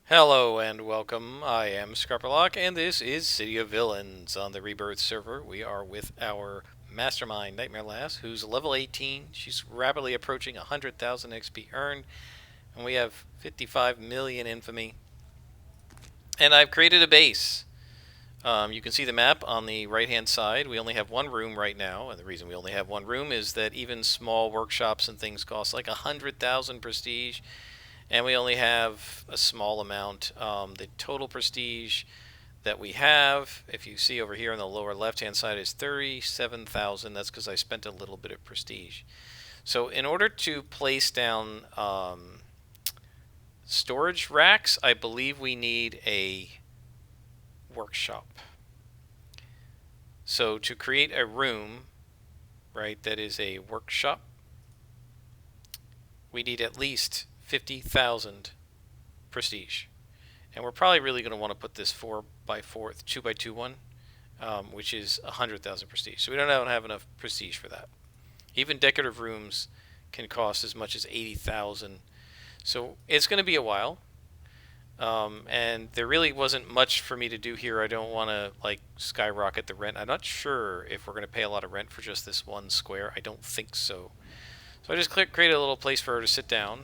Hello and welcome. I am Scarperlock, and this is City of Villains on the Rebirth server. We are with our Mastermind Nightmare Lass, who's level 18. She's rapidly approaching 100,000 XP earned, and we have 55 million infamy. And I've created a base. You can see the map on the right-hand side. We only have one room right now, and the reason we only have one room is that even small workshops and things cost like 100,000 prestige, and we only have a small amount. The total prestige that we have, if you see over here on the lower left-hand side, is 37,000. That's because I spent a little bit of prestige. So in order to place down storage racks, I believe we need a workshop. So to create a room, right, that is a workshop, we need at least 50,000 prestige. And we're probably really going to want to put this 4x4, 2x2 one, which is 100,000 prestige. So we don't have enough prestige for that. Even decorative rooms can cost as much as 80,000. So it's going to be a while. And there really wasn't much for me to do here. I don't want to like skyrocket the rent. I'm not sure if we're going to pay a lot of rent for just this one square. I don't think so. So I just created a little place for her to sit down.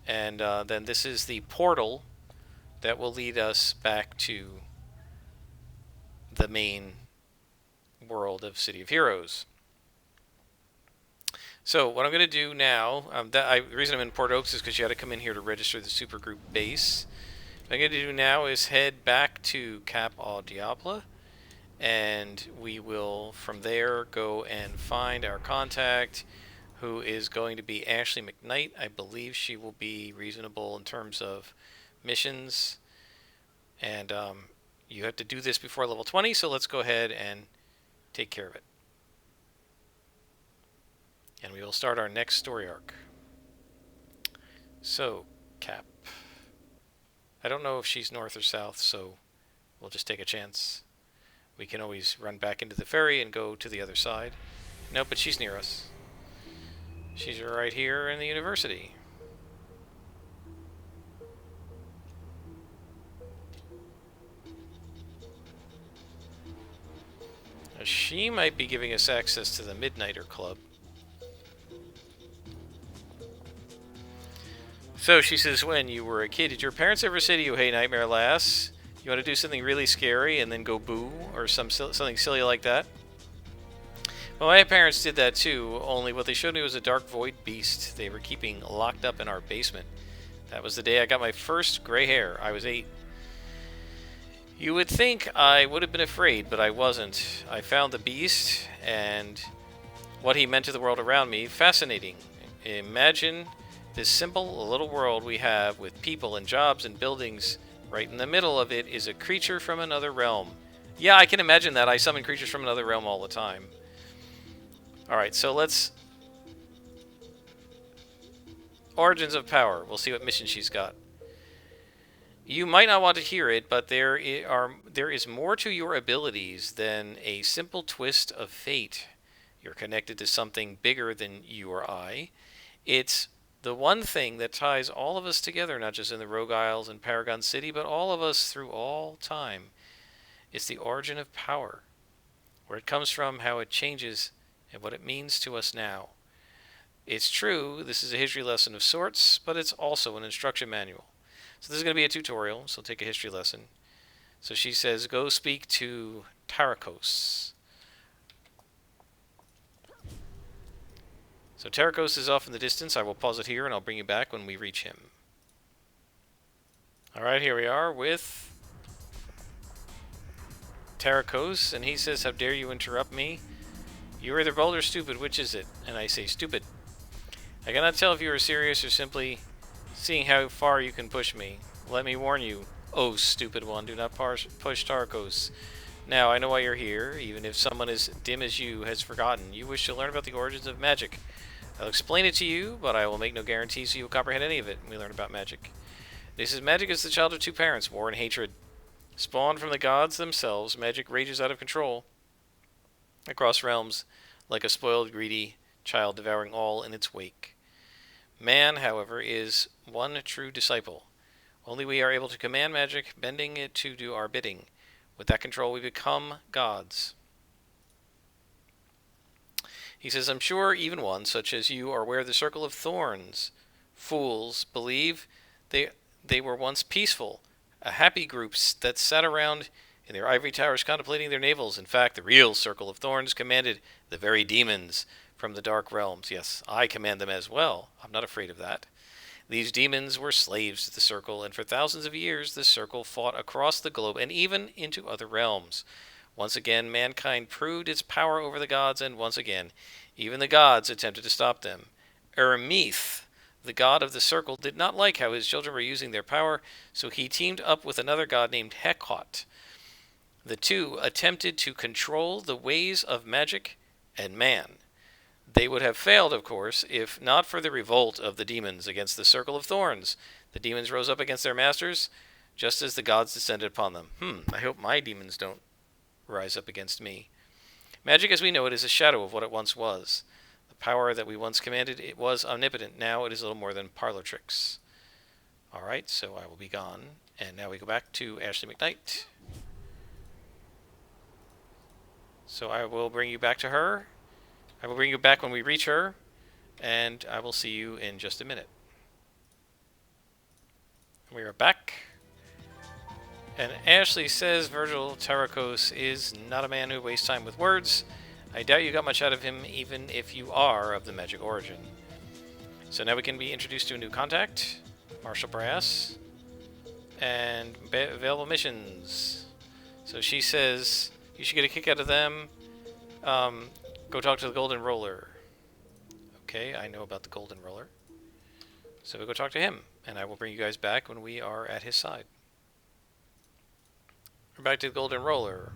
And then this is the portal that will lead us back to the main world of City of Heroes. So what I'm going to do now, the reason I'm in Port Oaks is because you had to come in here to register the supergroup base. What I'm going to do now is head back to Cap au Diable, and we will from there go and find our contact, who is going to be Ashley McKnight. I believe she will be reasonable in terms of missions, and you have to do this before level 20, so let's go ahead and take care of it. And we will start our next story arc. So, Cap. I don't know if she's north or south, so we'll just take a chance. We can always run back into the ferry and go to the other side. No, but she's near us. She's right here in the university. Now, she might be giving us access to the Midnighter Club. So she says, when you were a kid, did your parents ever say to you, hey, Nightmare Lass, you want to do something really scary and then go boo, or something silly like that? Well, my parents did that too, only what they showed me was a dark void beast they were keeping locked up in our basement. That was the day I got my first gray hair. I was 8. You would think I would have been afraid, but I wasn't. I found the beast and what he meant to the world around me fascinating. Imagine this simple little world we have with people and jobs and buildings. Right in the middle of it is a creature from another realm. Yeah, I can imagine that. I summon creatures from another realm all the time. Alright, so let's... Origins of Power. We'll see what mission she's got. You might not want to hear it, but there is more to your abilities than a simple twist of fate. You're connected to something bigger than you or I. It's the one thing that ties all of us together, not just in the Rogue Isles and Paragon City, but all of us through all time. It's the origin of power, where it comes from, how it changes, and what it means to us now. It's true, this is a history lesson of sorts, but it's also an instruction manual. So this is going to be a tutorial, so take a history lesson. So she says, go speak to Tarakos. So Tarakos is off in the distance. I will pause it here and I'll bring you back when we reach him. Alright, here we are with Tarakos, and he says, how dare you interrupt me? You're either bold or stupid, which is it? And I say, stupid. I cannot tell if you are serious or simply seeing how far you can push me. Let me warn you, oh stupid one, do not push Tarakos. Now, I know why you're here, even if someone as dim as you has forgotten. You wish to learn about the origins of magic. I'll explain it to you, but I will make no guarantees so you will comprehend any of it when we learn about magic. This is magic is the child of two parents, war and hatred. Spawned from the gods themselves, magic rages out of control across realms like a spoiled, greedy child devouring all in its wake. Man, however, is one true disciple, Only we are able to command magic, bending it to do our bidding. With that control, we become gods. He says, I'm sure even one, such as you, are aware of the circle of thorns. Fools believe they were once peaceful, a happy group that sat around in their ivory towers contemplating their navels. In fact, the real circle of thorns commanded the very demons from the dark realms. Yes, I command them as well. I'm not afraid of that. These demons were slaves to the circle, and for thousands of years the circle fought across the globe and even into other realms. Once again, mankind proved its power over the gods, and once again, even the gods attempted to stop them. Ermith, the god of the circle, did not like how his children were using their power, so he teamed up with another god named Hekot. The two attempted to control the ways of magic and man. They would have failed, of course, if not for the revolt of the demons against the Circle of Thorns. The demons rose up against their masters, just as the gods descended upon them. I hope my demons don't rise up against me. Magic as we know it is a shadow of what it once was. The power that we once commanded, it was omnipotent. Now it is little more than parlor tricks. Alright, so I will be gone. And now we go back to Ashley McKnight. So I will bring you back to her. I will bring you back when we reach her, and I will see you in just a minute. We are back. And Ashley says Virgil Tarakos is not a man who wastes time with words. I doubt you got much out of him, even if you are of the magic origin. So now we can be introduced to a new contact, Marshall Brass, and available missions. So she says you should get a kick out of them. Go talk to the Golden Roller. Okay, I know about the Golden Roller. So we'll go talk to him, and I will bring you guys back when we are at his side. We're back to the Golden Roller.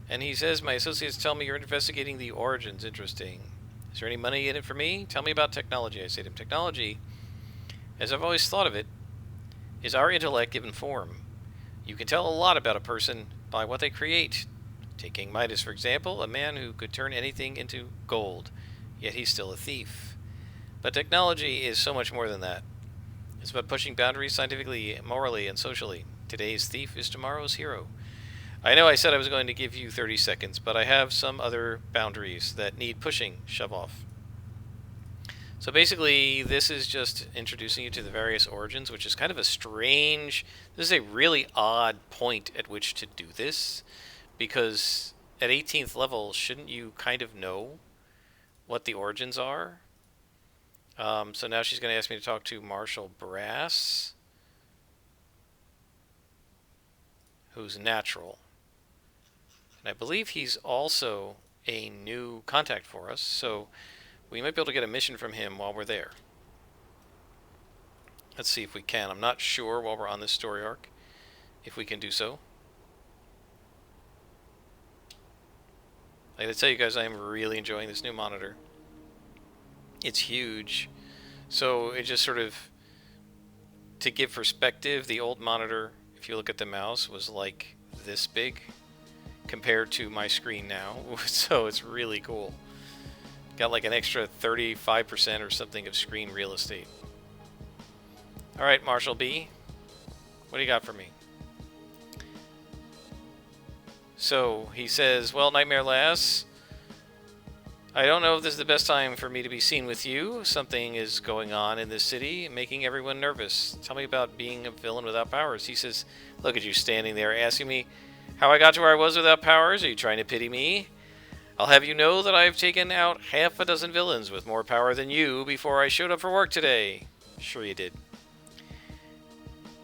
And he says, my associates tell me you're investigating the origins. Interesting. Is there any money in it for me? Tell me about technology. I say to him, technology, as I've always thought of it, is our intellect given form. You can tell a lot about a person by what they create. Take King Midas, for example, a man who could turn anything into gold, yet he's still a thief. But technology is so much more than that. It's about pushing boundaries scientifically, morally, and socially. Today's thief is tomorrow's hero. I know I said I was going to give you 30 seconds, but I have some other boundaries that need pushing. Shove off. So basically, this is just introducing you to the various origins, which is kind of a strange... This is a really odd point at which to do this. Because at 18th level, shouldn't you kind of know what the origins are? So now she's going to ask me to talk to Marshall Brass, who's natural. And I believe he's also a new contact for us, so we might be able to get a mission from him while we're there. Let's see if we can. I'm not sure while we're on this story arc if we can do so. I gotta tell you guys, I am really enjoying this new monitor. It's huge. So it just sort of, to give perspective, the old monitor, if you look at the mouse, was like this big compared to my screen now. So it's really cool. Got like an extra 35% or something of screen real estate. Alright, Marshall B. What do you got for me? So he says, well, Nightmare Lass, I don't know if this is the best time for me to be seen with you. Something is going on in this city, making everyone nervous. Tell me about being a villain without powers. He says, look at you standing there asking me how I got to where I was without powers. Are you trying to pity me? I'll have you know that I've taken out half a dozen villains with more power than you before I showed up for work today. Sure you did.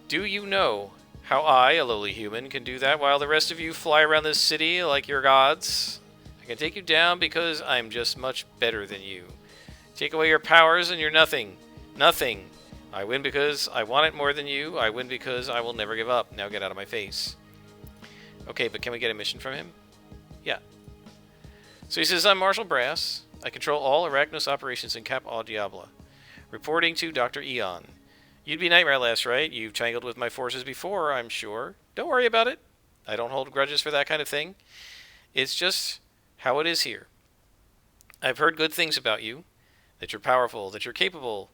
Do you know how I, a lowly human, can do that while the rest of you fly around this city like you're gods? I can take you down because I'm just much better than you. Take away your powers and you're nothing. Nothing. I win because I want it more than you. I win because I will never give up. Now get out of my face. Okay, but can we get a mission from him? Yeah. So he says, I'm Marshall Brass. I control all Arachnos operations in Cap Au Diable. Reporting to Dr. Eon. You'd be Nightmare Lass, right? You've tangled with my forces before, I'm sure. Don't worry about it. I don't hold grudges for that kind of thing. It's just how it is here. I've heard good things about you. That you're powerful, that you're capable,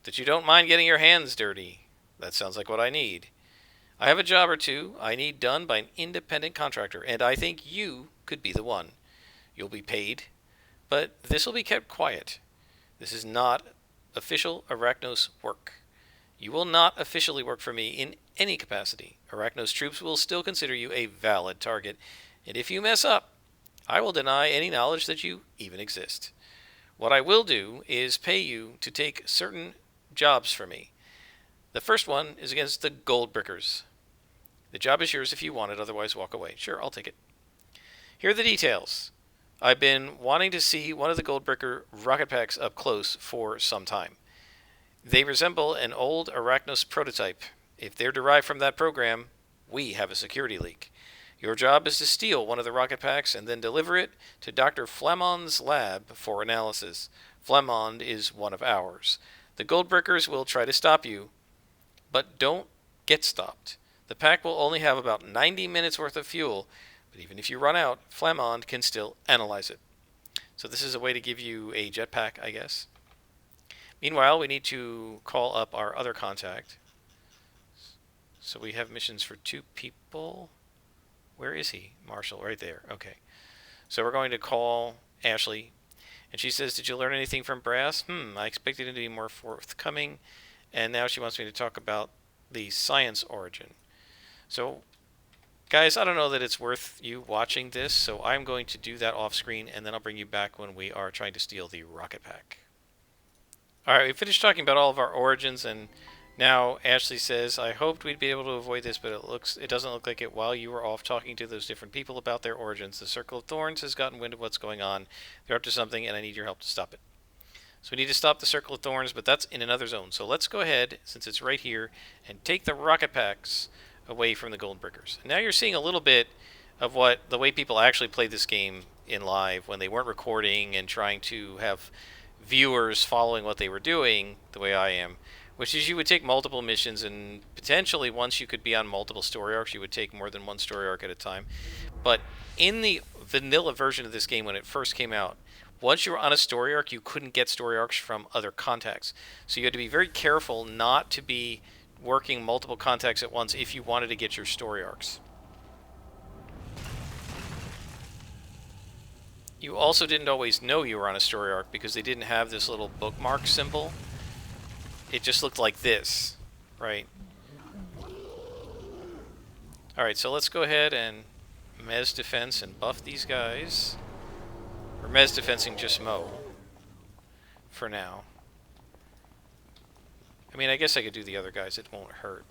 that you don't mind getting your hands dirty. That sounds like what I need. I have a job or two I need done by an independent contractor, and I think you could be the one. You'll be paid, but this will be kept quiet. This is not official Arachnos work. You will not officially work for me in any capacity. Arachnos troops will still consider you a valid target, and if you mess up, I will deny any knowledge that you even exist. What I will do is pay you to take certain jobs for me. The first one is against the Goldbrickers. The job is yours if you want it, otherwise walk away. Sure, I'll take it. Here are the details. I've been wanting to see one of the Goldbricker rocket packs up close for some time. They resemble an old Arachnos prototype. If they're derived from that program, we have a security leak. Your job is to steal one of the rocket packs and then deliver it to Dr. Flamond's lab for analysis. Flamond is one of ours. The Goldbrickers will try to stop you, but don't get stopped. The pack will only have about 90 minutes worth of fuel, but even if you run out, Flamond can still analyze it. So this is a way to give you a jetpack, I guess. Meanwhile, we need to call up our other contact. So we have missions for 2 people. Where is he? Marshall, right there. Okay. So we're going to call Ashley. And she says, did you learn anything from Brass? I expected him to be more forthcoming. And now she wants me to talk about the science origin. So, guys, I don't know that it's worth you watching this. So I'm going to do that off screen. And then I'll bring you back when we are trying to steal the rocket pack. Alright, we finished talking about all of our origins, and now Ashley says, I hoped we'd be able to avoid this, but it doesn't look like it. While you were off talking to those different people about their origins, the Circle of Thorns has gotten wind of what's going on. They're up to something, and I need your help to stop it. So we need to stop the Circle of Thorns, but that's in another zone. So let's go ahead, since it's right here, and take the rocket packs away from the Goldbrickers. And now you're seeing a little bit of the way people actually played this game in live when they weren't recording and trying to have viewers following what they were doing the way I am, which is you would take multiple missions, and potentially once you could be on multiple story arcs, you would take more than one story arc at a time. But in the vanilla version of this game when it first came out, once you were on a story arc, you couldn't get story arcs from other contacts. So you had to be very careful not to be working multiple contacts at once if you wanted to get your story arcs. You also didn't always know you were on a story arc because they didn't have this little bookmark symbol. It just looked like this, right? Alright, so let's go ahead and Mez defense and buff these guys. Or Mez defensing just Mo for now. I mean, I guess I could do the other guys, it won't hurt.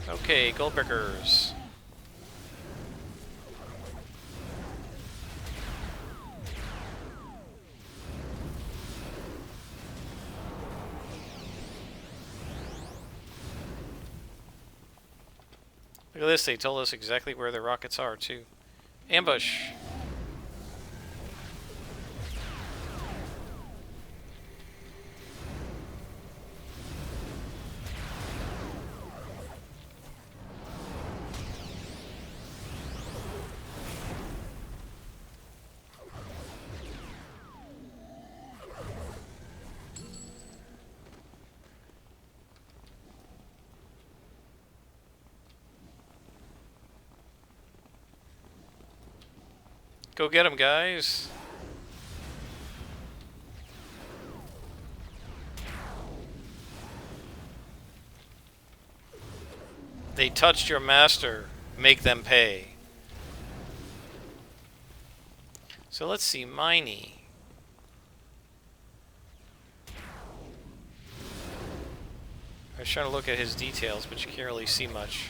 Okay, Goldbrickers. Look at this, they told us exactly where the rockets are, too. Ambush! Go get him, guys. They touched your master. Make them pay. So let's see, Miney. I was trying to look at his details, but you can't really see much.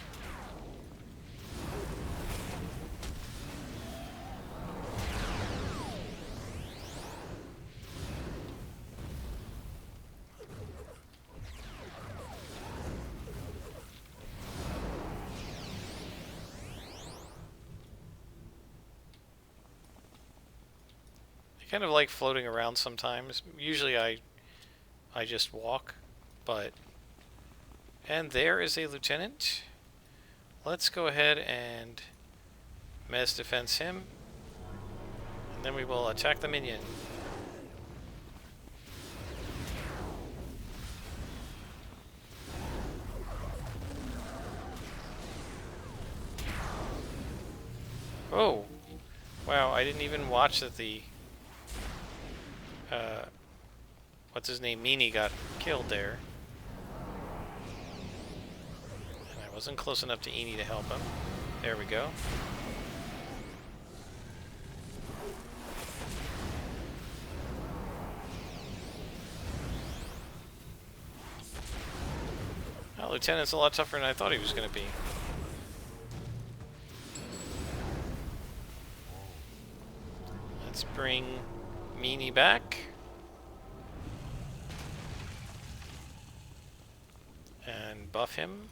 Kind of like floating around sometimes. Usually I just walk, but... And there is a lieutenant. Let's go ahead and Mez defense him. And then we will attack the minion. Oh, wow! I didn't even watch that the what's his name, Meanie, got killed there, and I wasn't close enough to Eenie to help him. There we go. Well, Lieutenant's a lot tougher than I thought he was going to be. Let's bring Meanie back. And buff him.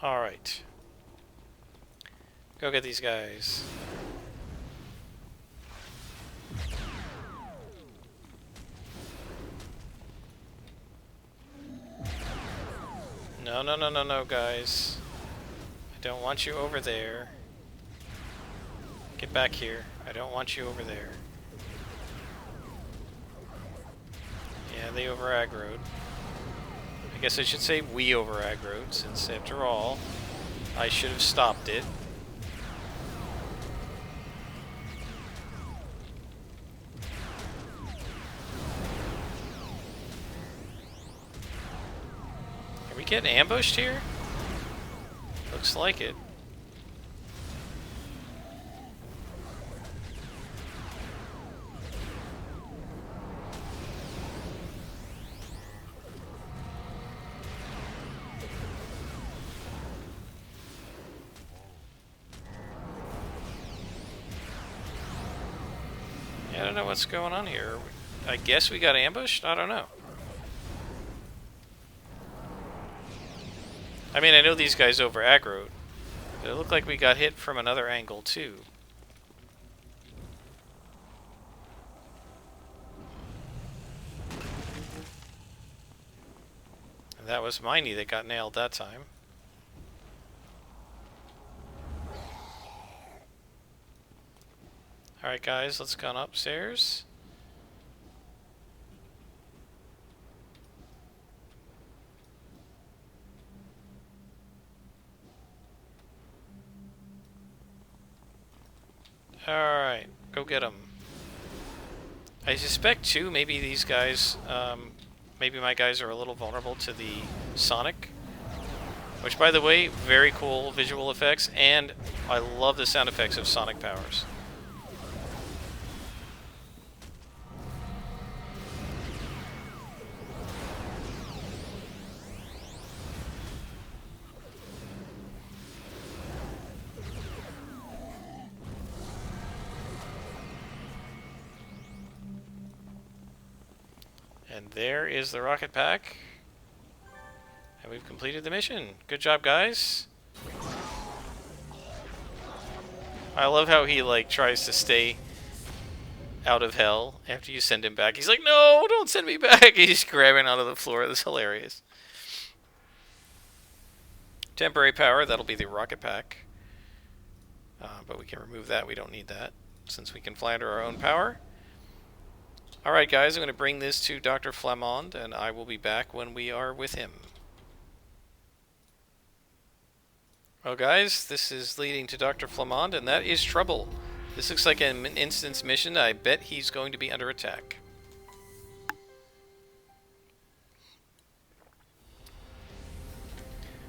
Alright. Go get these guys. No, no, no, no, no, guys. I don't want you over there. Get back here. I don't want you over there. Yeah, they over-aggroed. I guess I should say we over-aggroed, since after all, I should have stopped it. Are we getting ambushed here? Looks like it. Yeah, I don't know what's going on here. I guess we got ambushed? I don't know. I mean, I know these guys over-aggroed, but it looked like we got hit from another angle, too. And that was Miney that got nailed that time. Alright guys, let's go on upstairs. Alright, go get them. I suspect too, maybe these guys, maybe my guys are a little vulnerable to the Sonic. Which, by the way, very cool visual effects, and I love the sound effects of Sonic powers. And there is the rocket pack. And we've completed the mission. Good job, guys. I love how he, like, tries to stay out of hell after you send him back. He's like, no, don't send me back. He's grabbing onto the floor. That's hilarious. Temporary power, that'll be the rocket pack. But we can remove that. We don't need that, since we can fly under our own power. Alright guys, I'm going to bring this to Dr. Flamond, and I will be back when we are with him. Well guys, this is leading to Dr. Flamond, and that is trouble. This looks like an instance mission. I bet he's going to be under attack.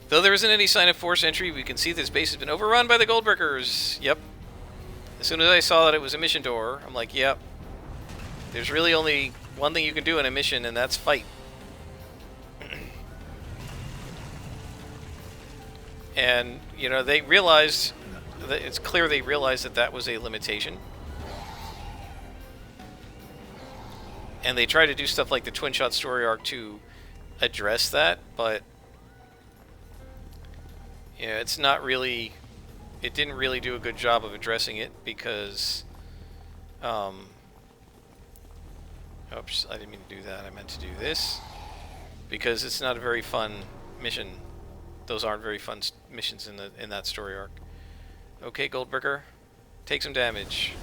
Though there isn't any sign of force entry, we can see this base has been overrun by the Goldbrickers. Yep. As soon as I saw that it was a mission door, I'm like, yep. There's really only one thing you can do in a mission, and that's fight. And, you know, they realized, that it's clear they realized that that was a limitation. And they try to do stuff like the Twin Shot story arc to address that, but, you know, it's not really, it didn't really do a good job of addressing it because, oops, I didn't mean to do that. I meant to do this. Because it's not a very fun mission. Those aren't very fun missions in that story arc. Okay, Goldbricker. Take some damage.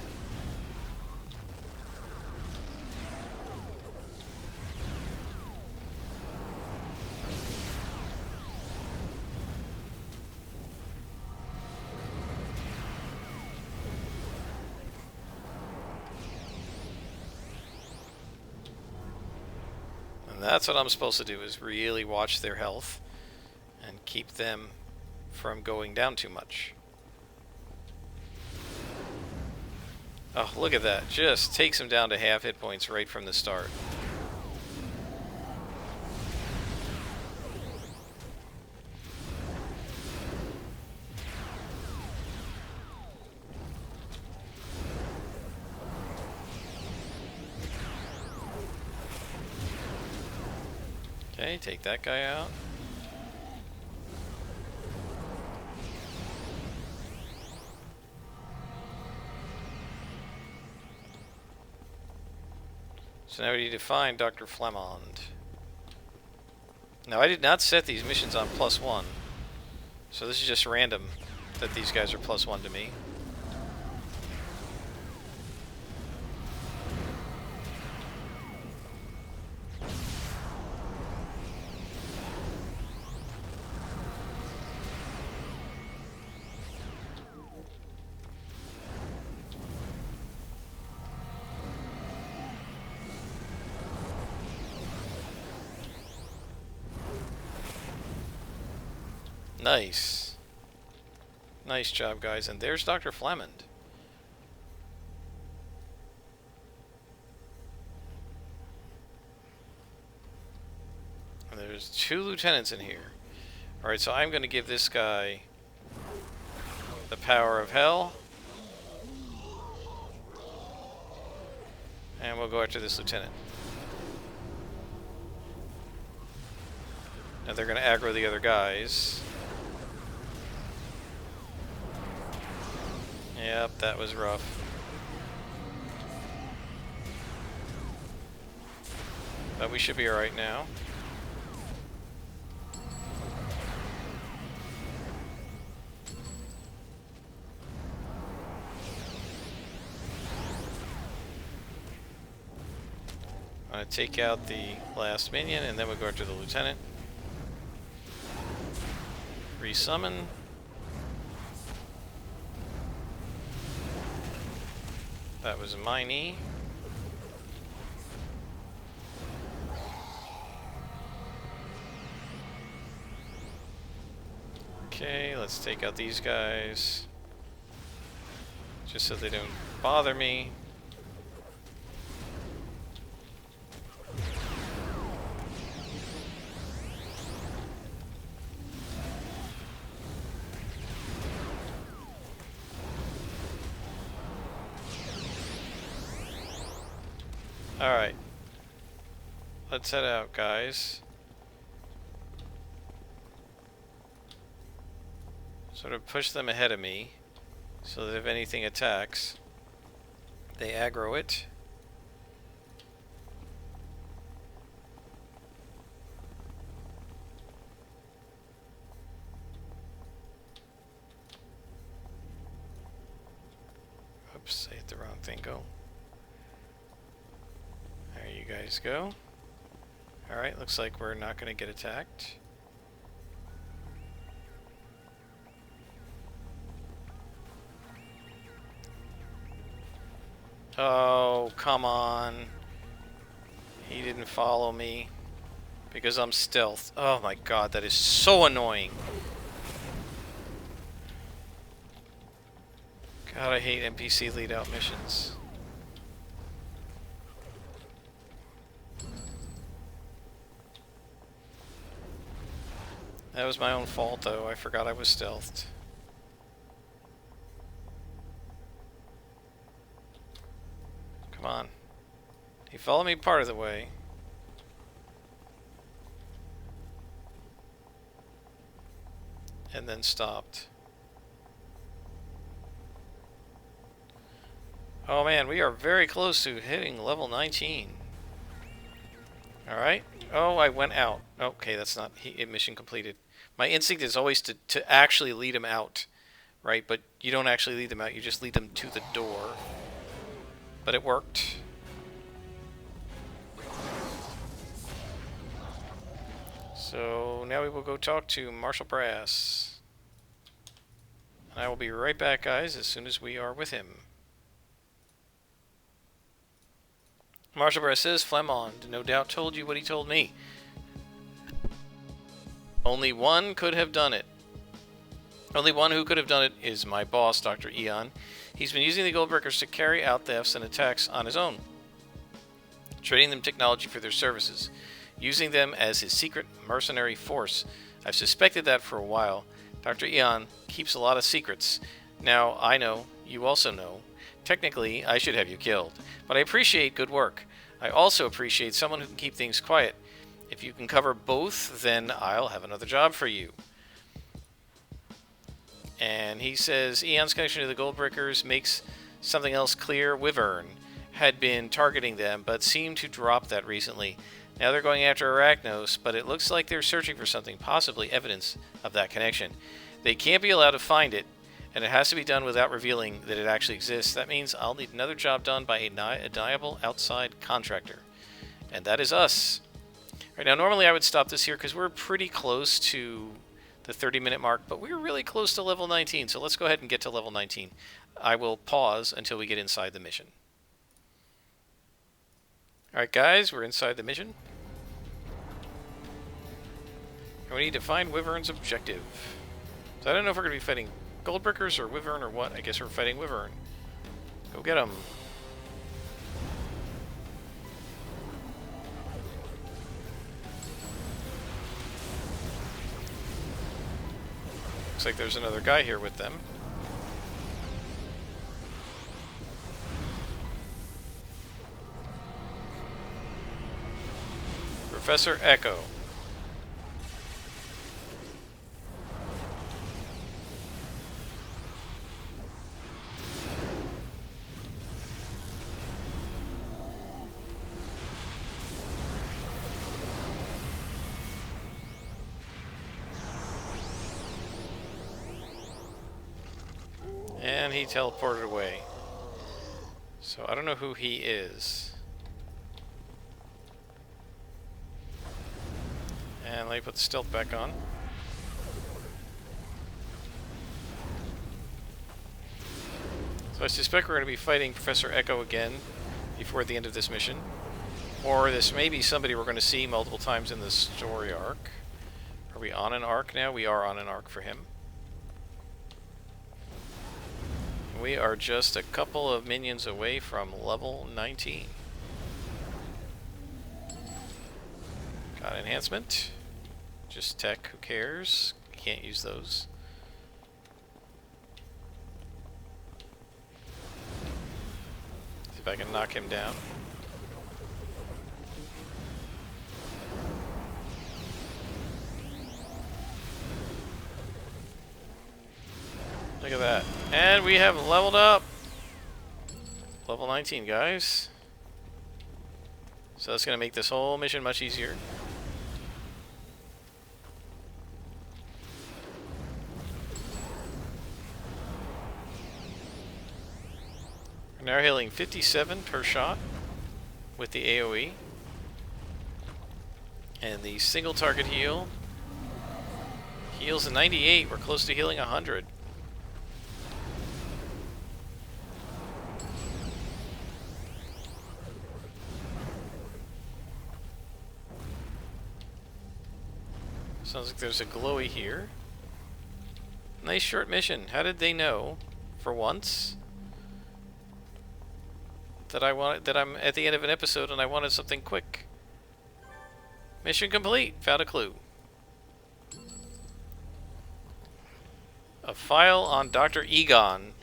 That's what I'm supposed to do, is really watch their health and keep them from going down too much. Oh, look at that. Just takes him down to half hit points right from the start. Okay, take that guy out. So now we need to find Dr. Flamond. Now, I did not set these missions on +1. So this is just random that these guys are +1 to me. Nice. Nice job, guys. And there's Dr. Flamond. And there's 2 lieutenants in here. Alright, so I'm going to give this guy the power of hell. And we'll go after this lieutenant. Now they're going to aggro the other guys. Yep, that was rough. But we should be alright now. I'm going to take out the last minion, and then we'll go after the lieutenant. Resummon. That was my knee. Okay, let's take out these guys. Just so they don't bother me. Alright. Let's head out, guys. Sort of push them ahead of me, so that if anything attacks, they aggro it. Oops, I hit the wrong thing. Go. There you guys go. Alright, looks like we're not going to get attacked. Oh, come on. He didn't follow me because I'm stealth. Oh my god, that is so annoying. God, I hate NPC lead out missions. That was my own fault, though. I forgot I was stealthed. Come on. He followed me part of the way. And then stopped. Oh man, we are very close to hitting level 19. Alright. Oh, I went out. Okay, that's not mission completed. My instinct is always to actually lead him out, right? But you don't actually lead them out, you just lead them to the door. But it worked. So now we will go talk to Marshal Brass. And I will be right back, guys, as soon as we are with him. Marshal Brass says, Flamond no doubt told you what he told me. Only one could have done it. Only one who could have done it is my boss, Dr. Eon. He's been using the Goldbreakers to carry out thefts and attacks on his own, trading them technology for their services, using them as his secret mercenary force. I've suspected that for a while. Dr. Eon keeps a lot of secrets. Now, I know, you also know. Technically, I should have you killed, but I appreciate good work. I also appreciate someone who can keep things quiet. If you can cover both, then I'll have another job for you. And he says, Eon's connection to the Goldbreakers makes something else clear. Wyvern had been targeting them, but seemed to drop that recently. Now they're going after Arachnos, but it looks like they're searching for something, possibly evidence of that connection. They can't be allowed to find it, and it has to be done without revealing that it actually exists. That means I'll need another job done by a deniable outside contractor. And that is us. Right now, normally I would stop this here because we're pretty close to the 30-minute mark, but we're really close to level 19, so let's go ahead and get to level 19. I will pause until we get inside the mission. Alright guys, we're inside the mission. And we need to find Wyvern's objective. So I don't know if we're going to be fighting Goldbreakers or Wyvern or what. I guess we're fighting Wyvern. Go get him. Looks like there's another guy here with them. Professor Echo. And he teleported away. So I don't know who he is. And let me put the stealth back on. So I suspect we're going to be fighting Professor Echo again before the end of this mission. Or this may be somebody we're going to see multiple times in the story arc. Are we on an arc now? We are on an arc for him. We are just a couple of minions away from level 19. Got enhancement. Just tech, who cares? Can't use those. See if I can knock him down. Look at that. And we have leveled up. Level 19, guys. So that's going to make this whole mission much easier. We're now healing 57 per shot with the AoE. And the single target heal heals a 98. We're close to healing 100. Sounds like there's a glowy here. Nice short mission. How did they know, for once, that I'm at the end of an episode and I wanted something quick? Mission complete. Found a clue. A file on Dr. Egon.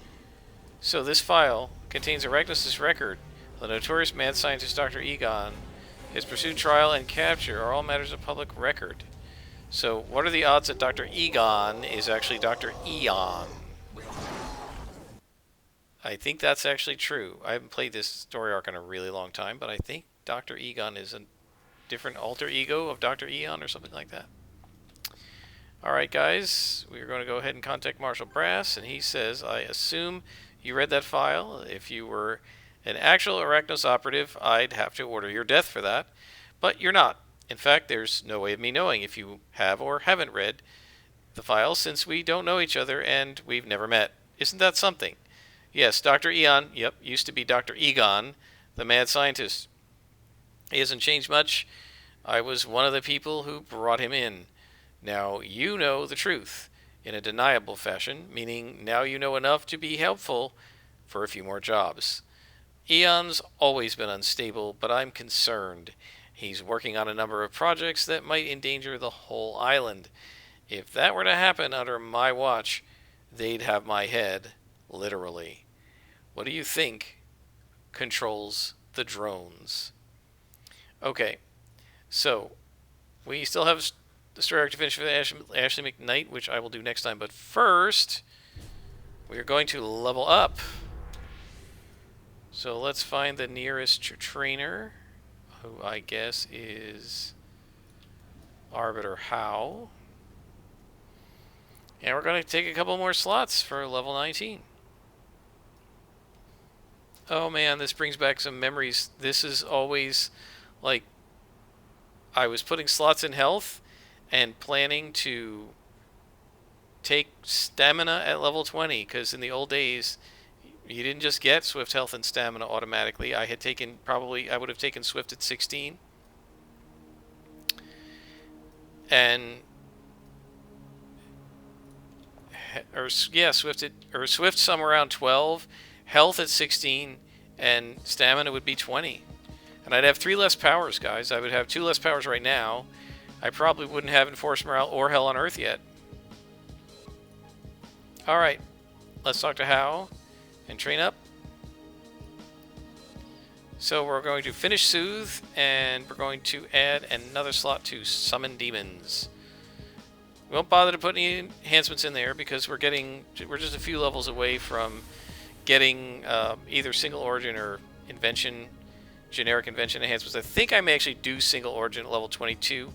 So this file contains Arachnos' record. The notorious mad scientist Dr. Egon. His pursuit, trial, and capture are all matters of public record. So, what are the odds that Dr. Egon is actually Dr. Eon? I think that's actually true. I haven't played this story arc in a really long time, but I think Dr. Egon is a different alter ego of Dr. Eon or something like that. Alright guys, we're going to go ahead and contact Marshal Brass, and he says, I assume you read that file. If you were an actual Arachnos operative, I'd have to order your death for that, but you're not. In fact, there's no way of me knowing if you have or haven't read the file, since we don't know each other and we've never met. Isn't that something? Yes, Dr. Eon, yep, used to be Dr. Egon, the mad scientist. He hasn't changed much. I was one of the people who brought him in. Now you know the truth in a deniable fashion, meaning now you know enough to be helpful for a few more jobs. Eon's always been unstable, but I'm concerned. He's working on a number of projects that might endanger the whole island. If that were to happen under my watch, they'd have my head, literally. What do you think controls the drones? Okay, so we still have the story arc to finish for Ashley McKnight, which I will do next time. But first, we are going to level up. So let's find the nearest trainer, who I guess is Arbiter Howe. And we're going to take a couple more slots for level 19. Oh man, this brings back some memories. This is always like I was putting slots in health and planning to take stamina at level 20, because in the old days you didn't just get swift health and stamina automatically. I would have taken swift at 16 and swift somewhere around 12, health at 16, and stamina would be 20. And I'd have 3 less powers, guys. I would have 2 less powers right now. I probably wouldn't have Enforced Morale or Hell on Earth yet. Alright, let's talk to Howe and train up. So we're going to finish Soothe, and we're going to add another slot to Summon Demons. We won't bother to put any enhancements in there because we're just a few levels away from getting either single origin or invention, generic invention enhancements. I think I may actually do single origin at level 22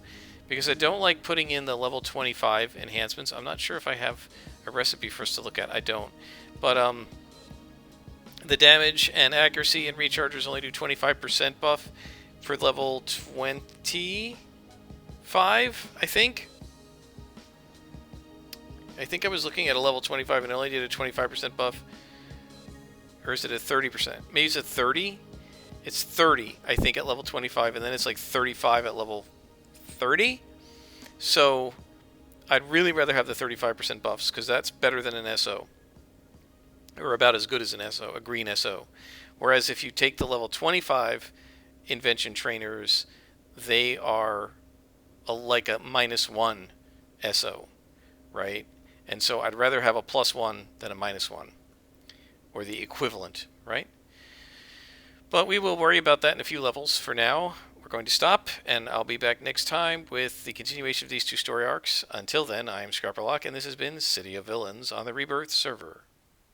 because I don't like putting in the level 25 enhancements. I'm not sure if I have a recipe for us to look at. I don't. But the damage and accuracy and rechargers only do 25% buff for level 25, I think. I think I was looking at a level 25 and it only did a 25% buff. Or is it a 30%? Maybe it's a 30? It's 30, I think, at level 25, and then it's like 35 at level 30. So I'd really rather have the 35% buffs, because that's better than an SO. Or about as good as an SO, a green SO. Whereas if you take the level 25 invention trainers, they are like a -1 SO, right? And so I'd rather have a +1 than a -1, or the equivalent, right? But we will worry about that in a few levels. For now, we're going to stop, and I'll be back next time with the continuation of these 2 story arcs. Until then, I am Scarperlock, and this has been City of Villains on the Rebirth server.